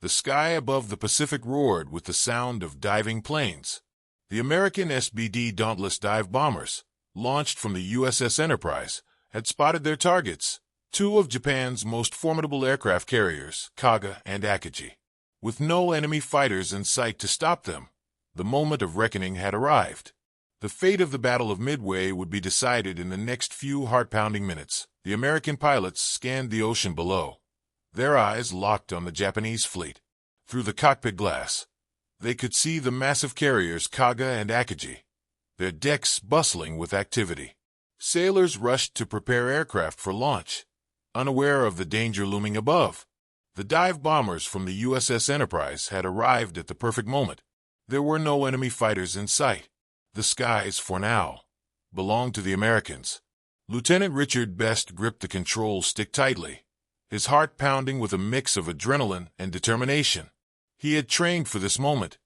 The sky above the Pacific roared with the sound of diving planes. The American SBD Dauntless dive bombers, launched from the USS Enterprise, had spotted their targets, two of Japan's most formidable aircraft carriers, Kaga and Akagi. With no enemy fighters in sight to stop them, the moment of reckoning had arrived. The fate of the Battle of Midway would be decided in the next few heart-pounding minutes. The American pilots scanned the ocean below, their eyes locked on the Japanese fleet. Through the cockpit glass, they could see the massive carriers Kaga and Akagi, their decks bustling with activity. Sailors rushed to prepare aircraft for launch, unaware of the danger looming above. The dive bombers from the USS Enterprise had arrived at the perfect moment. There were no enemy fighters in sight. The skies, for now, belonged to the Americans. Lieutenant Richard Best gripped the control stick tightly, his heart pounding with a mix of adrenaline and determination. He had trained for this moment,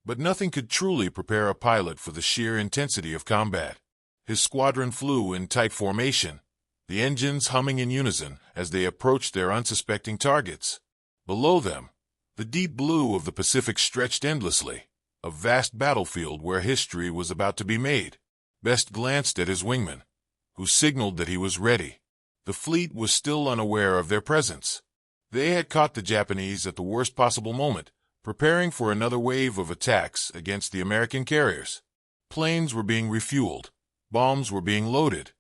but nothing could truly prepare a pilot for the sheer intensity of combat. His squadron flew in tight formation, the engines humming in unison as they approached their unsuspecting targets. Below them, the deep blue of the Pacific stretched endlessly, a vast battlefield where history was about to be made. Best glanced at his wingman, who signaled that he was ready. The fleet was still unaware of their presence. They had caught the Japanese at the worst possible moment, preparing for another wave of attacks against the American carriers. Planes were being refueled, bombs were being loaded,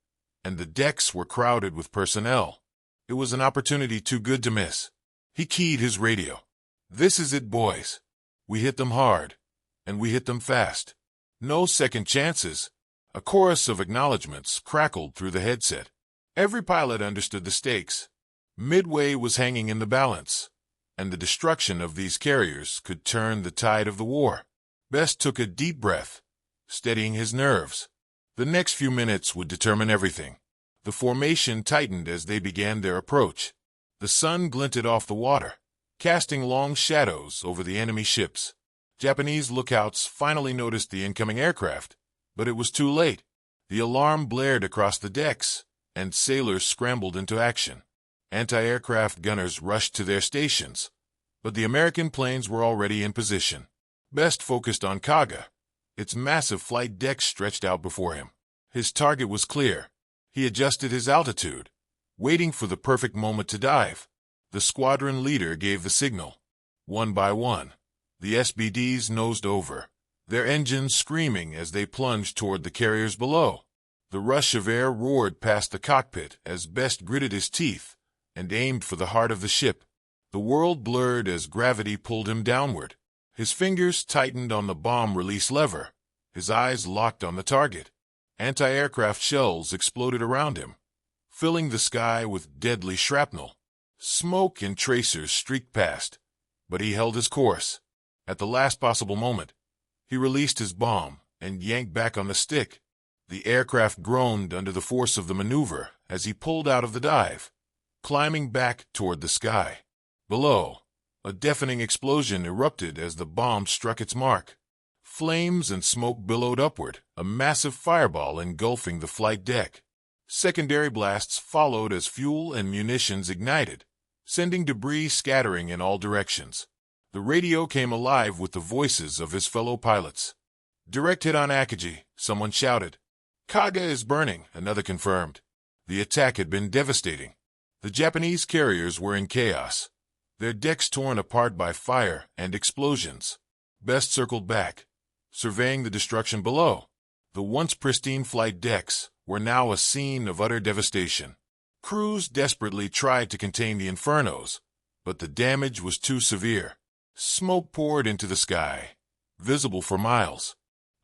and the decks were crowded with personnel. It was an opportunity too good to miss. He keyed his radio. "This is it, boys. We hit them hard, and we hit them fast. No second chances." A chorus of acknowledgments crackled through the headset. Every pilot understood the stakes. Midway was hanging in the balance, and the destruction of these carriers could turn the tide of the war. Best took a deep breath, steadying his nerves. The next few minutes would determine everything. The formation tightened as they began their approach. The sun glinted off the water, casting long shadows over the enemy ships. Japanese lookouts finally noticed the incoming aircraft, but it was too late. The alarm blared across the decks, and sailors scrambled into action. Anti-aircraft gunners rushed to their stations, but the American planes were already in position. Best focused on Kaga, its massive flight deck stretched out before him. His target was clear. He adjusted his altitude, waiting for the perfect moment to dive. The squadron leader gave the signal. One by one, the SBDs nosed over, their engines screaming as they plunged toward the carriers below. The rush of air roared past the cockpit as Best gritted his teeth and aimed for the heart of the ship. The world blurred as gravity pulled him downward. His fingers tightened on the bomb release lever, his eyes locked on the target. Anti-aircraft shells exploded around him, filling the sky with deadly shrapnel. Smoke and tracers streaked past, but he held his course. At the last possible moment, he released his bomb and yanked back on the stick. The aircraft groaned under the force of the maneuver as he pulled out of the dive, climbing back toward the sky. Below, a deafening explosion erupted as the bomb struck its mark. Flames and smoke billowed upward, a massive fireball engulfing the flight deck. Secondary blasts followed as fuel and munitions ignited, sending debris scattering in all directions. The radio came alive with the voices of his fellow pilots. "Direct hit on Akagi," someone shouted. "Kaga is burning," another confirmed. The attack had been devastating. The Japanese carriers were in chaos, their decks torn apart by fire and explosions. Best circled back, surveying the destruction below. The once pristine flight decks were now a scene of utter devastation. Crews desperately tried to contain the infernos, but the damage was too severe. Smoke poured into the sky, visible for miles.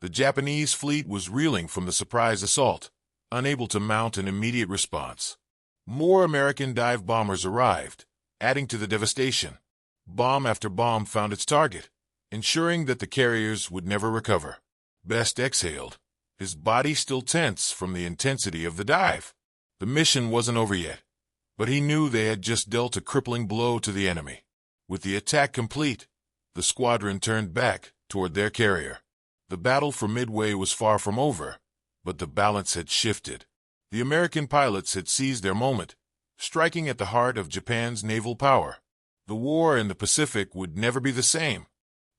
The Japanese fleet was reeling from the surprise assault, unable to mount an immediate response. More American dive bombers arrived, adding to the devastation. Bomb after bomb found its target, ensuring that the carriers would never recover. Best exhaled, his body still tense from the intensity of the dive. The mission wasn't over yet, but he knew they had just dealt a crippling blow to the enemy. With the attack complete, the squadron turned back toward their carrier. The battle for Midway was far from over, but the balance had shifted. The American pilots had seized their moment, striking at the heart of Japan's naval power. The war in the Pacific would never be the same.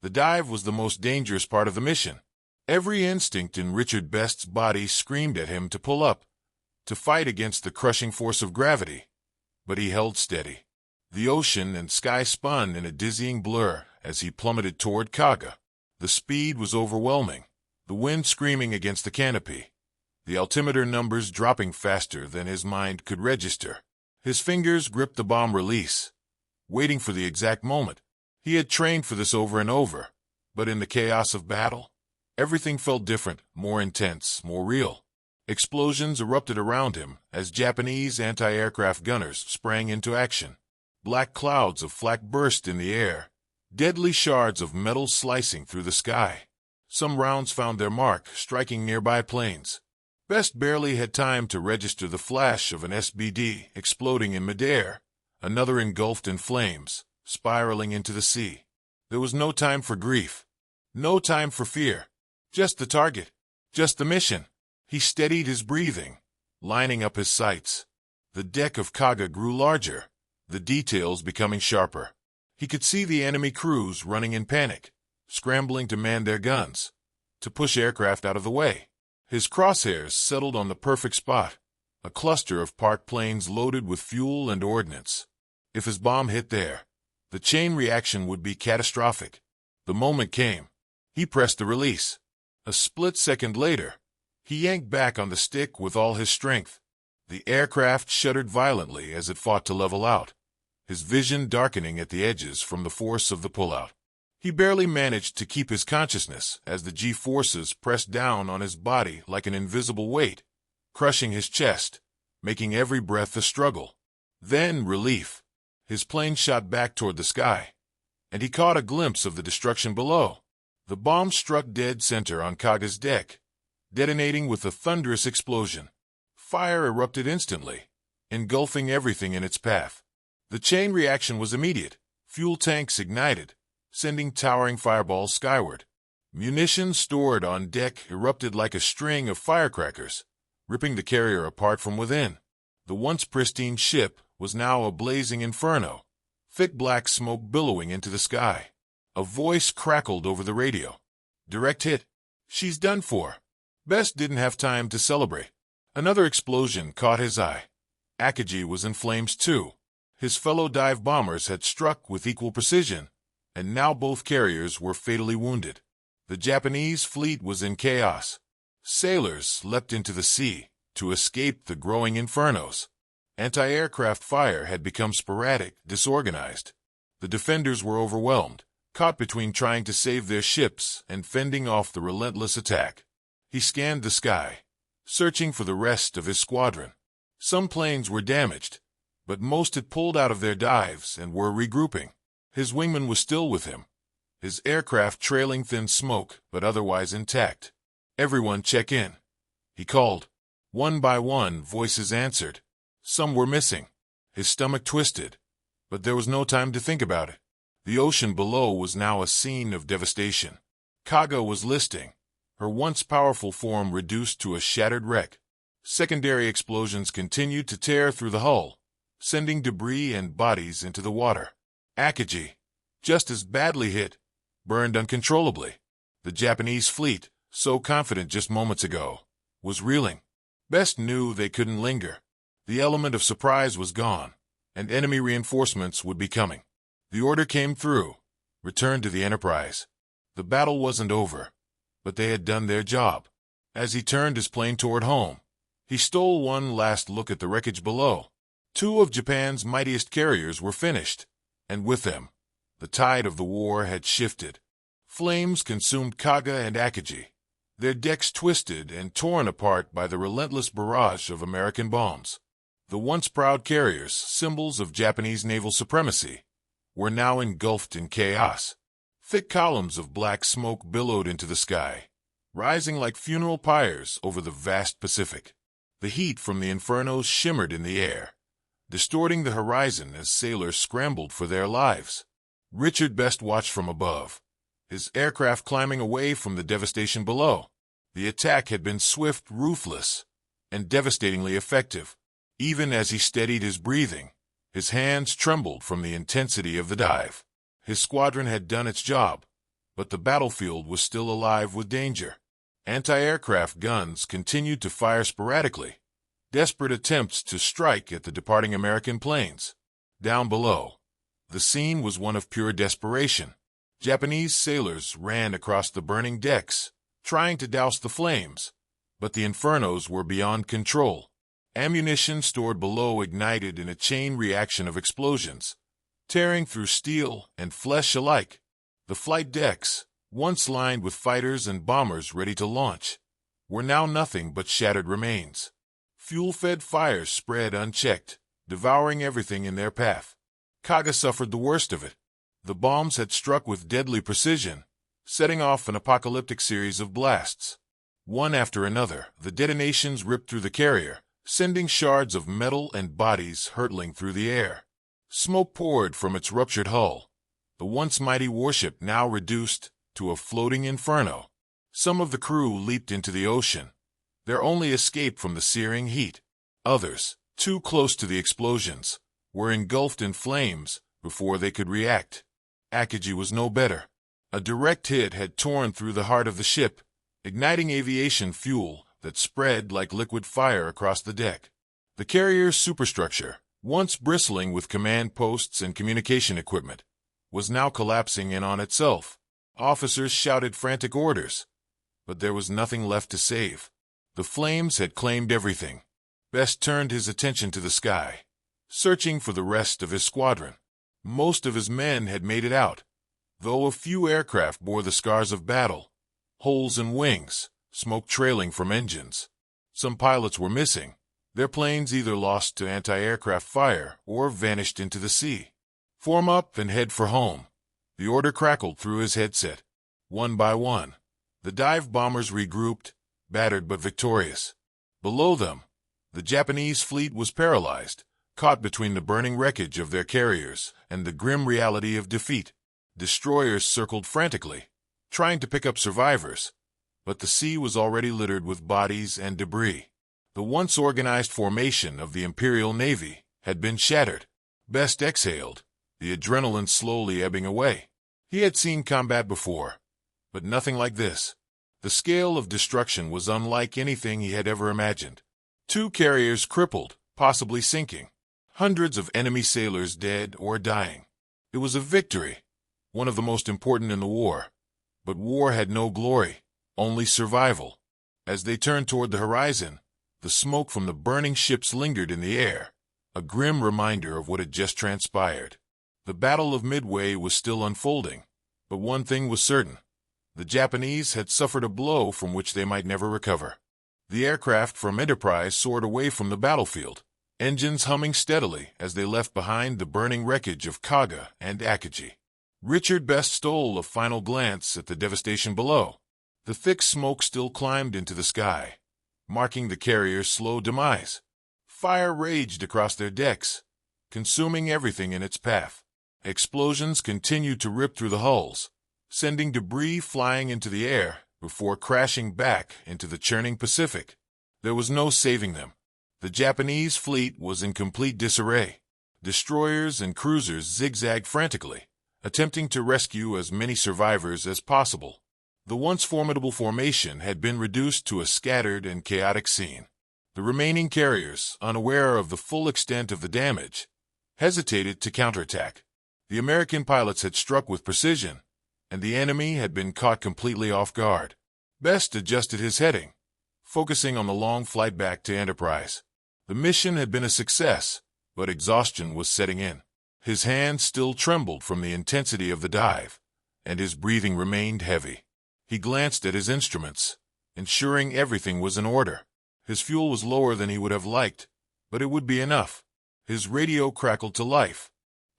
The dive was the most dangerous part of the mission. Every instinct in Richard Best's body screamed at him to pull up, to fight against the crushing force of gravity. But he held steady. The ocean and sky spun in a dizzying blur as he plummeted toward Kaga. The speed was overwhelming, the wind screaming against the canopy, the altimeter numbers dropping faster than his mind could register. His fingers gripped the bomb release, waiting for the exact moment. He had trained for this over and over, but in the chaos of battle, everything felt different, more intense, more real. Explosions erupted around him as Japanese anti-aircraft gunners sprang into action. Black clouds of flak burst in the air, deadly shards of metal slicing through the sky. Some rounds found their mark, striking nearby planes. Best barely had time to register the flash of an SBD exploding in midair, another engulfed in flames, spiraling into the sea. There was no time for grief, no time for fear. Just the target, just the mission. He steadied his breathing, lining up his sights. The deck of Kaga grew larger, the details becoming sharper. He could see the enemy crews running in panic, scrambling to man their guns, to push aircraft out of the way. His crosshairs settled on the perfect spot, a cluster of parked planes loaded with fuel and ordnance. If his bomb hit there, the chain reaction would be catastrophic. The moment came. He pressed the release. A split second later, he yanked back on the stick with all his strength. The aircraft shuddered violently as it fought to level out, his vision darkening at the edges from the force of the pullout. He barely managed to keep his consciousness as the G-forces pressed down on his body like an invisible weight, crushing his chest, making every breath a struggle. Then relief. His plane shot back toward the sky, and he caught a glimpse of the destruction below. The bomb struck dead center on Kaga's deck, detonating with a thunderous explosion. Fire erupted instantly, engulfing everything in its path. The chain reaction was immediate. Fuel tanks ignited, sending towering fireballs skyward. Munitions stored on deck erupted like a string of firecrackers, ripping the carrier apart from within. The once pristine ship was now a blazing inferno, thick black smoke billowing into the sky. A voice crackled over the radio. "Direct hit. She's done for." Best didn't have time to celebrate. Another explosion caught his eye. Akagi was in flames too. His fellow dive bombers had struck with equal precision, and now both carriers were fatally wounded. The Japanese fleet was in chaos. Sailors leapt into the sea to escape the growing infernos. Anti-aircraft fire had become sporadic, disorganized. The defenders were overwhelmed, caught between trying to save their ships and fending off the relentless attack. He scanned the sky, searching for the rest of his squadron. Some planes were damaged, but most had pulled out of their dives and were regrouping. His wingman was still with him, his aircraft trailing thin smoke but otherwise intact. "Everyone check in," he called. One by one, voices answered. Some were missing. His stomach twisted, but there was no time to think about it. The ocean below was now a scene of devastation. Kaga was listing, her once powerful form reduced to a shattered wreck. Secondary explosions continued to tear through the hull, sending debris and bodies into the water. Akagi, just as badly hit, burned uncontrollably. The Japanese fleet, so confident just moments ago, was reeling. Best knew they couldn't linger. The element of surprise was gone, and enemy reinforcements would be coming. The order came through. Return to the Enterprise. The battle wasn't over, but they had done their job. As he turned his plane toward home, he stole one last look at the wreckage below. 2 of Japan's mightiest carriers were finished, and with them, the tide of the war had shifted. Flames consumed Kaga and Akagi, their decks twisted and torn apart by the relentless barrage of American bombs. The once proud carriers, symbols of Japanese naval supremacy, were now engulfed in chaos. Thick columns of black smoke billowed into the sky, rising like funeral pyres over the vast Pacific. The heat from the infernos shimmered in the air, distorting the horizon as sailors scrambled for their lives. Richard Best watched from above, his aircraft climbing away from the devastation below. The attack had been swift, ruthless, and devastatingly effective. Even as he steadied his breathing, His hands trembled from the intensity of the dive. His squadron had done its job, but the battlefield was still alive with danger. Anti-aircraft guns continued to fire sporadically, desperate attempts to strike at the departing American planes. Down below, the scene was one of pure desperation. Japanese sailors ran across the burning decks, trying to douse the flames, but the infernos were beyond control. Ammunition stored below ignited in a chain reaction of explosions, tearing through steel and flesh alike. The flight decks, once lined with fighters and bombers ready to launch, were now nothing but shattered remains. Fuel-fed fires spread unchecked, devouring everything in their path. Kaga suffered the worst of it. The bombs had struck with deadly precision, setting off an apocalyptic series of blasts. One after another, the detonations ripped through the carrier, sending shards of metal and bodies hurtling through the air. Smoke poured from its ruptured hull, the once mighty warship now reduced to a floating inferno. Some of the crew leaped into the ocean, their only escape from the searing heat. Others, too close to the explosions, were engulfed in flames before they could react. Akagi was no better. A direct hit had torn through the heart of the ship, igniting aviation fuel that spread like liquid fire across the deck. The carrier's superstructure, once bristling with command posts and communication equipment, was now collapsing in on itself. Officers shouted frantic orders, but there was nothing left to save. The flames had claimed everything. Best turned his attention to the sky, searching for the rest of his squadron. Most of his men had made it out, though a few aircraft bore the scars of battle, holes in wings, smoke trailing from engines. Some pilots were missing, their planes either lost to anti-aircraft fire or vanished into the sea. "Form up and head for home," the order crackled through his headset. One by one, the dive bombers regrouped, battered but victorious. Below them, the Japanese fleet was paralyzed, caught between the burning wreckage of their carriers and the grim reality of defeat. Destroyers circled frantically, trying to pick up survivors, but the sea was already littered with bodies and debris. The once organized formation of the Imperial Navy had been shattered. Best exhaled, the adrenaline slowly ebbing away. He had seen combat before, but nothing like this. The scale of destruction was unlike anything he had ever imagined. 2 carriers crippled, possibly sinking. Hundreds of enemy sailors dead or dying. It was a victory, one of the most important in the war. But war had no glory, only survival. As they turned toward the horizon, the smoke from the burning ships lingered in the air, a grim reminder of what had just transpired. The Battle of Midway was still unfolding, but one thing was certain. The Japanese had suffered a blow from which they might never recover. The aircraft from Enterprise soared away from the battlefield, engines humming steadily as they left behind the burning wreckage of Kaga and Akagi. Richard Best stole a final glance at the devastation below. The thick smoke still climbed into the sky, marking the carrier's slow demise. Fire raged across their decks, consuming everything in its path. Explosions continued to rip through the hulls, sending debris flying into the air before crashing back into the churning Pacific. There was no saving them. The Japanese fleet was in complete disarray. Destroyers and cruisers zigzagged frantically, attempting to rescue as many survivors as possible. The once formidable formation had been reduced to a scattered and chaotic scene. The remaining carriers, unaware of the full extent of the damage, hesitated to counterattack. The American pilots had struck with precision, and the enemy had been caught completely off guard. Best adjusted his heading, focusing on the long flight back to Enterprise. The mission had been a success, but exhaustion was setting in. His hands still trembled from the intensity of the dive, and his breathing remained heavy. He glanced at his instruments, ensuring everything was in order. His fuel was lower than he would have liked, but it would be enough. His radio crackled to life.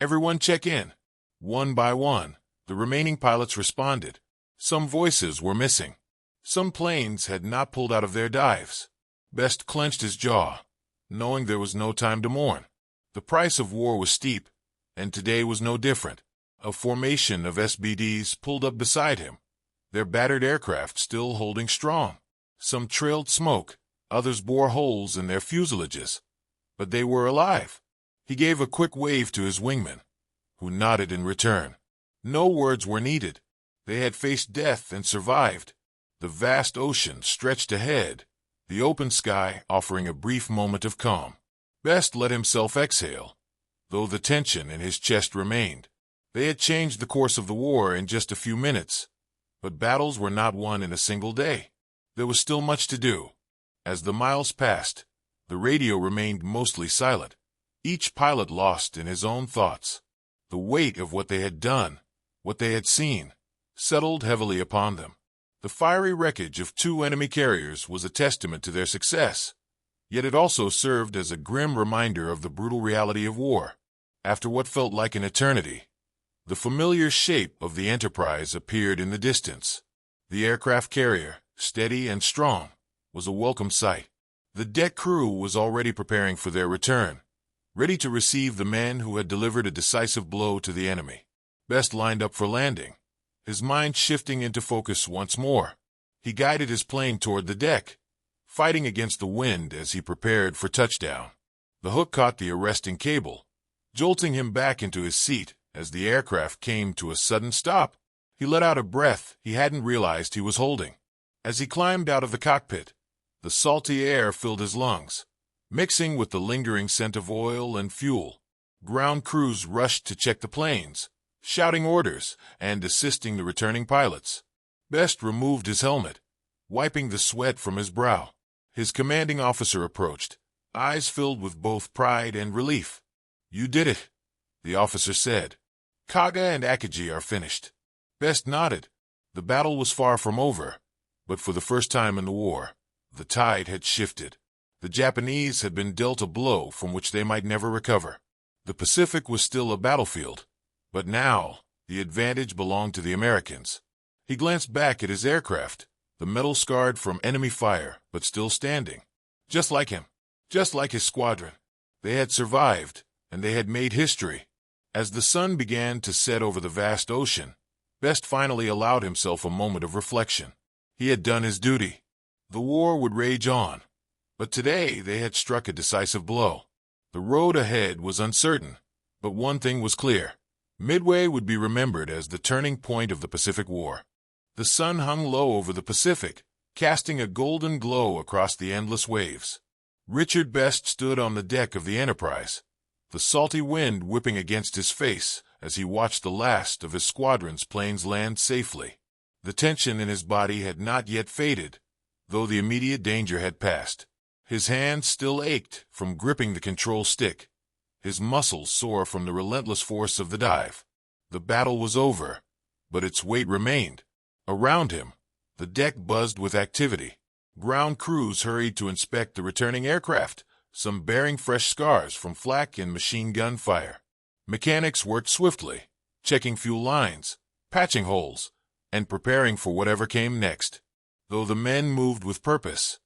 "Everyone check in." One by one, the remaining pilots responded. Some voices were missing. Some planes had not pulled out of their dives. Best clenched his jaw, knowing there was no time to mourn. The price of war was steep, and today was no different. A formation of SBDs pulled up beside him, their battered aircraft still holding strong. Some trailed smoke, others bore holes in their fuselages, but they were alive. He gave a quick wave to his wingman, who nodded in return. No words were needed. They had faced death and survived. The vast ocean stretched ahead, the open sky offering a brief moment of calm. Best let himself exhale, though the tension in his chest remained. They had changed the course of the war in just a few minutes, but battles were not won in a single day. There was still much to do. As the miles passed, the radio remained mostly silent, each pilot lost in his own thoughts. The weight of what they had done, what they had seen, settled heavily upon them. The fiery wreckage of 2 enemy carriers was a testament to their success, yet it also served as a grim reminder of the brutal reality of war. After what felt like an eternity, the familiar shape of the Enterprise appeared in the distance. The aircraft carrier, steady and strong, was a welcome sight. The deck crew was already preparing for their return, ready to receive the men who had delivered a decisive blow to the enemy. Best lined up for landing, his mind shifting into focus once more. He guided his plane toward the deck, fighting against the wind as he prepared for touchdown. The hook caught the arresting cable, jolting him back into his seat as the aircraft came to a sudden stop. He let out a breath he hadn't realized he was holding. As he climbed out of the cockpit, the salty air filled his lungs, mixing with the lingering scent of oil and fuel. Ground crews rushed to check the planes, shouting orders and assisting the returning pilots. Best removed his helmet, wiping the sweat from his brow. His commanding officer approached, eyes filled with both pride and relief. "You did it," the officer said. "Kaga and Akagi are finished." Best nodded. The battle was far from over, but for the first time in the war, the tide had shifted. The Japanese had been dealt a blow from which they might never recover. The Pacific was still a battlefield, but now the advantage belonged to the Americans. He glanced back at his aircraft, the metal scarred from enemy fire, but still standing. Just like him, just like his squadron. They had survived, and they had made history. As the sun began to set over the vast ocean, Best finally allowed himself a moment of reflection. He had done his duty. The war would rage on, but today they had struck a decisive blow. The road ahead was uncertain, but one thing was clear. Midway would be remembered as the turning point of the Pacific War. The sun hung low over the Pacific, casting a golden glow across the endless waves. Richard Best stood on the deck of the Enterprise, the salty wind whipping against his face as he watched the last of his squadron's planes land safely. The tension in his body had not yet faded, though the immediate danger had passed. His hands still ached from gripping the control stick, his muscles sore from the relentless force of the dive. The battle was over, but its weight remained. Around him, the deck buzzed with activity. Ground crews hurried to inspect the returning aircraft, some bearing fresh scars from flak and machine gun fire. Mechanics worked swiftly, checking fuel lines, patching holes, and preparing for whatever came next. Though the men moved with purpose,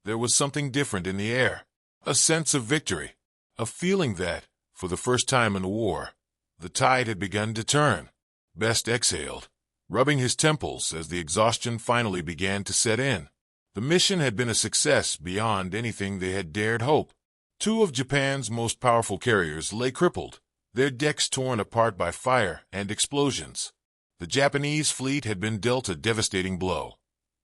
there was something different in the air, a sense of victory, a feeling that, for the first time in the war, the tide had begun to turn. Best exhaled, rubbing his temples as the exhaustion finally began to set in. The mission had been a success beyond anything they had dared hope. 2 of Japan's most powerful carriers lay crippled, their decks torn apart by fire and explosions. The Japanese fleet had been dealt a devastating blow,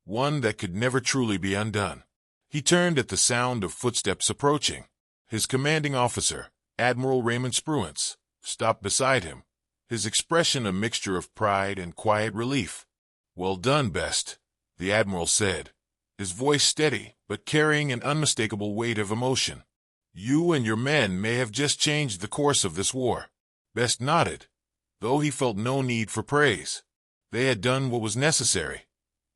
one that could never truly be undone. He turned at the sound of footsteps approaching. His commanding officer, Admiral Raymond Spruance, stopped beside him, his expression a mixture of pride and quiet relief. "Well done, Best," the Admiral said, his voice steady but carrying an unmistakable weight of emotion. "You and your men may have just changed the course of this war." Best nodded, though he felt no need for praise. They had done what was necessary,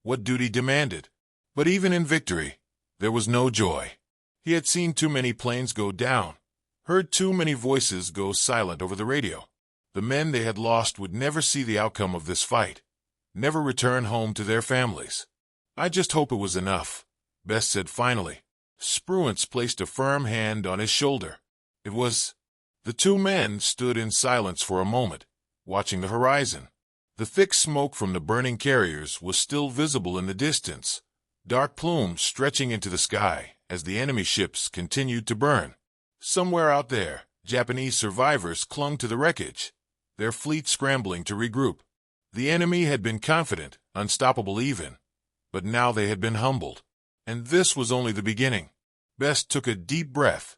what duty demanded. But even in victory, there was no joy. He had seen too many planes go down, heard too many voices go silent over the radio. The men they had lost would never see the outcome of this fight, never return home to their families. "I just hope it was enough," Best said finally. Spruance placed a firm hand on his shoulder. It was. The 2 men stood in silence for a moment, watching the horizon. The thick smoke from the burning carriers was still visible in the distance, dark plumes stretching into the sky as the enemy ships continued to burn. Somewhere out there, Japanese survivors clung to the wreckage, their fleet scrambling to regroup. The enemy had been confident, unstoppable even, but now they had been humbled. And this was only the beginning. Best took a deep breath,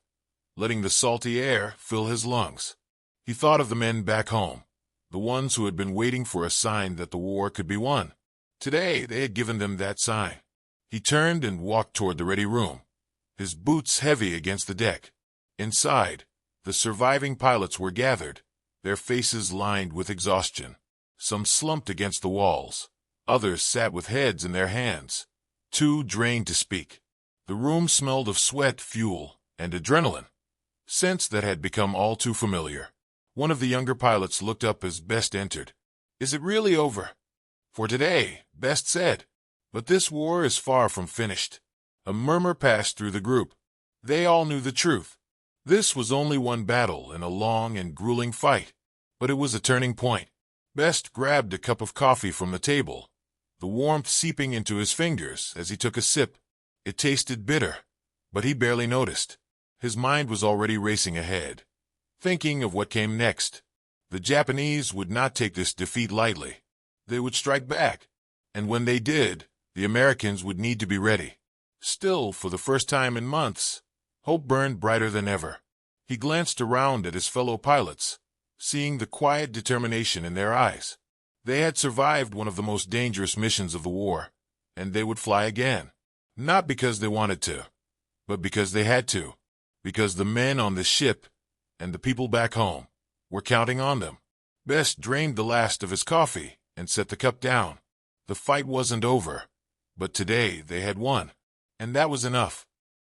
letting the salty air fill his lungs. He thought of the men back home, the ones who had been waiting for a sign that the war could be won. Today they had given them that sign. He turned and walked toward the ready room, his boots heavy against the deck. Inside, the surviving pilots were gathered, their faces lined with exhaustion. Some slumped against the walls. Others sat with heads in their hands, too drained to speak. The room smelled of sweat, fuel, and adrenaline, scents that had become all too familiar. One of the younger pilots looked up as Best entered. "Is it really over?" "For today," Best said. "But this war is far from finished." A murmur passed through the group. They all knew the truth. This was only one battle in a long and grueling fight, but it was a turning point. Best grabbed a cup of coffee from the table, the warmth seeping into his fingers as he took a sip. It tasted bitter, but he barely noticed. His mind was already racing ahead, thinking of what came next. The Japanese would not take this defeat lightly. They would strike back, and when they did, the Americans would need to be ready. Still, for the first time in months, hope burned brighter than ever. He glanced around at his fellow pilots, seeing the quiet determination in their eyes. They had survived one of the most dangerous missions of the war, and they would fly again. Not because they wanted to, but because they had to. Because the men on the ship and the people back home were counting on them. Best drained the last of his coffee and set the cup down. The fight wasn't over, but today they had won, and that was enough.